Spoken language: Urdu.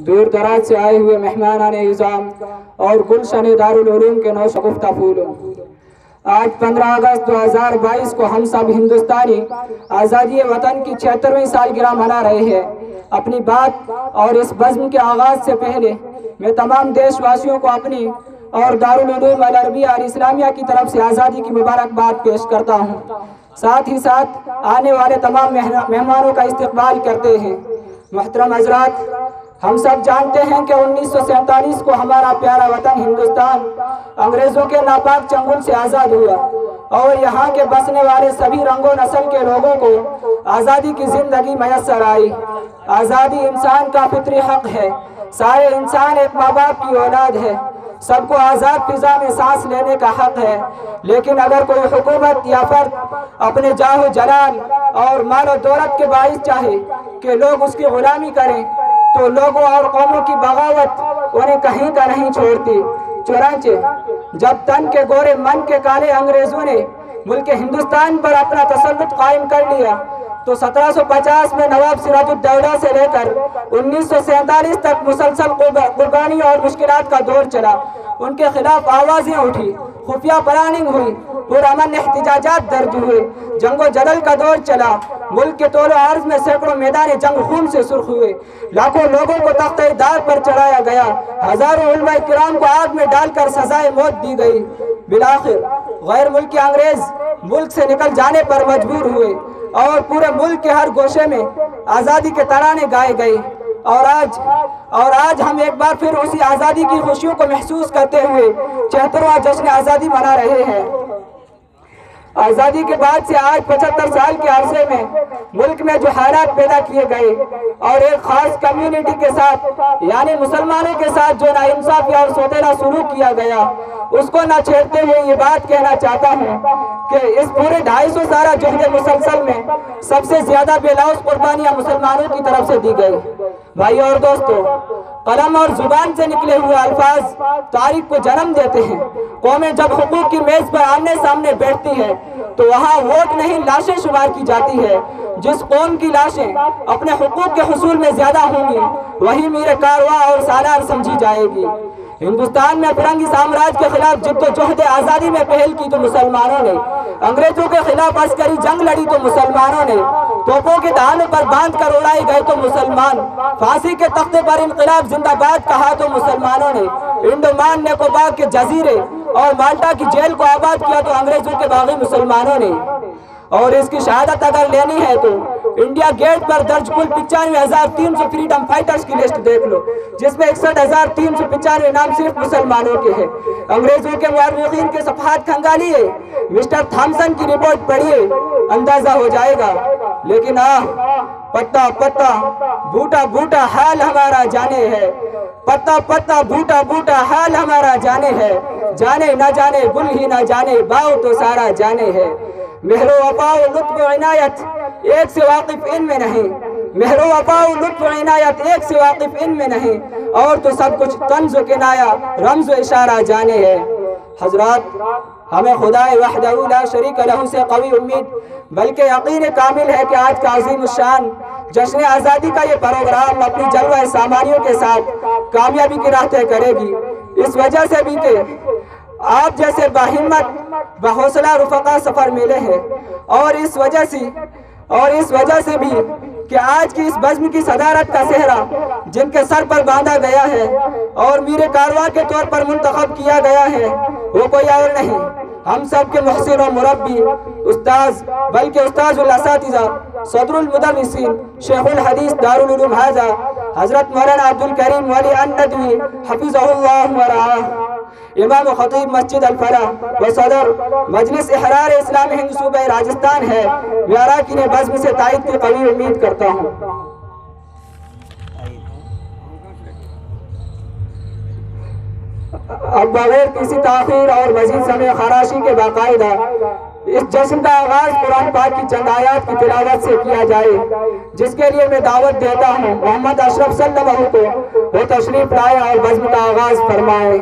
دور دراز سے آئے ہوئے مہمانان اعظام اور گلشن دارالعلوم کے نوشگفتہ پھولوں، آج 15 اگست 2022 کو ہم سب ہندوستانی آزادی وطن کی 76ویں سالگرہ منا رہے ہیں۔ اپنی بات اور اس بزم کے آغاز سے پہلے میں تمام دیش واسیوں کو اپنی اور دارالعلوم العربیہ اور اسلامیہ کی طرف سے آزادی کی مبارکباد پیش کرتا ہوں۔ ساتھ ہی ساتھ آنے والے تمام مہمانوں کا استقبال کرتے ہیں۔ محترم حضرات، ہم سب جانتے ہیں کہ 1947 کو ہمارا پیارا وطن ہندوستان انگریزوں کے ناپاک چنگل سے آزاد ہوا اور یہاں کے بسنے والے سبھی رنگ و نسل کے لوگوں کو آزادی کی زندگی میسر آئی۔ آزادی انسان کا فطری حق ہے۔ سارے انسان ایک ماں باپ کی اولاد ہے۔ سب کو آزاد فضا میں سانس لینے کا حق ہے، لیکن اگر کوئی حکومت یا فرد اپنے جاہ و جلال اور مال و دولت کے باعث چاہے کہ لوگ اس کی غلامی کریں تو لوگوں اور قوموں کی بغاوت انہیں کہیں کا نہیں چھوڑتی۔ چنانچہ جب تن کے گورے من کے کالے انگریزوں نے ملک ہندوستان پر اپنا تسلط قائم کر لیا تو 1750 میں نواب سراج الدولہ سے لے کر 1947 تک مسلسل قربانی اور مشکلات کا دور چلا۔ ان کے خلاف آوازیں اٹھی، خفیہ پلاننگ ہوئی، پرامن احتجاجات درج ہوئے، جنگ و جدل کا دور چلا۔ ملک کے طول و عرض میں سینکڑوں میدان جنگ خون سے سرخ ہوئے، لاکھوں لوگوں کو تختہ دار پر چڑھایا گیا، ہزاروں علماء کرام کو آگ میں ڈال کر سزائے موت دی گئی۔ بالآخر غیر ملکی انگریز ملک سے نکل جانے پر مجبور ہوئے اور پورے ملک کے ہر گوشے میں آزادی کے ترانے گائے گئے۔ اور آج ہم ایک بار پھر اسی آزادی کی خوشیوں کو محسوس کرتے ہوئے 76واں جشن آزادی منا رہے ہیں۔ آزادی کے بعد سے آج 75 سال کے عرصے میں ملک میں جو حالات پیدا کیے گئے اور ایک خاص کمیونٹی کے ساتھ یعنی مسلمانوں کے ساتھ جو ناانصافی اور سوتیلا سلوک کیا گیا، اس کو نہ چھیڑتے ہوئے یہ بات کہنا چاہتا ہوں کہ اس پورے 250 سالہ جہد مسلسل میں سب سے زیادہ بے لوث قربانیاں مسلمانوں کی طرف سے دی گئی۔ بھائی اور دوستو، قلم اور زبان سے نکلے ہوئے الفاظ تاریخ کو جنم دیتے ہیں۔ قومیں جب حقوق کی میز پر آمنے سامنے بیٹھتی ہے تو وہاں ووٹ نہیں لاشیں شمار کی جاتی ہے۔ جس قوم کی لاشیں اپنے حقوق کے حصول میں زیادہ ہوں گی وہی میر کارواں اور سالار سمجھی جائے گی۔ ہندوستان میں فرنگی سامراج کے خلاف جد و جہد آزادی میں پہل کی تو مسلمانوں نے، انگریزوں کے خلاف عسکری جنگ لڑی تو مسلمانوں نے، توپوں کے دہانوں پر باندھ کر اڑائے گئے تو مسلمان، پھانسی کے تختے پر انقلاب زندہ باد کہا تو مسلمانوں نے، انڈمان نکوبار کے جزیرے اور مالٹا کی جیل کو آباد کیا تو انگریزوں کے باغی مسلمانوں نے۔ اور اس کی شہادت اگر لینی ہے تو انڈیا گیٹ پر درج کل 95,300 فریڈم فائٹرز کی لسٹ دیکھ لو، جس میں 61,395 نام صرف مسلمانوں کے ہیں۔ انگریزوں کے مورخین کے صفحات کھنگالیے، مسٹر تھامسن کی رپورٹ پڑھیے، اندازہ ہو جائے گا۔ لیکن پتا پتا بوٹا بوٹا حال ہمارا جانے ہے، پتا پتا بوٹا بوٹا حال ہمارا جانے ہے، جانے نہ جانے گل ہی نہ جانے باؤ تو سارا جانے ہے۔ مہر و وفا و لطف و عنایت ایک سے واقف ان میں نہیں، مہر و وفا و لطف و عنایت ایک سے واقف ان میں نہیں، اور تو سب کچھ طنز و کنایہ رمز و اشارہ جانے ہے۔ حضرات، ہمیں خدا وحدہ لا شریک لہ سے قوی امید بلکہ یقین کامل ہے کہ آج کا عظیم الشان جشن آزادی کا یہ پروگرام اپنی جلوہ سامانیوں کے ساتھ کامیابی کی راہ طے کرے گی۔ اس وجہ سے بھی کہ آپ جیسے باہمت بحوصلہ رفقا سفر ملے ہیں، اور اس وجہ سے بھی کہ آج کی اس بزم کی صدارت کا صحرا جن کے سر پر باندھا گیا ہے اور میر کارواں کے طور پر منتخب کیا گیا ہے وہ کوئی اور نہیں، ہم سب کے محسن و مربی استاذ بلکہ استاذ الاساتذہ صدر المدرسین شیخ الحدیث دارالعلوم حاضہ حضرت مولانا عبدالکریم ولی الندوی حفظہ اللہ ورعاہ، امام و خطیب مسجد الفلاح و صدر مجلس احرار اسلام ہند صوبہ راجستان ہے۔ میں اراکین بزم سے تائید کی قوی امید کرتا ہوں۔ اب بغیر کسی تاخیر اور مزید سمے خراشی کے باقاعدہ اس جشن کا آغاز قرآن پاک کی چند آیات کی تلاوت سے کیا جائے، جس کے لیے میں دعوت دیتا ہوں محمد اشرف صلی اللہ علیہ وسلم کو وہ تشریف لائے اور بزم کا آغاز فرمائے۔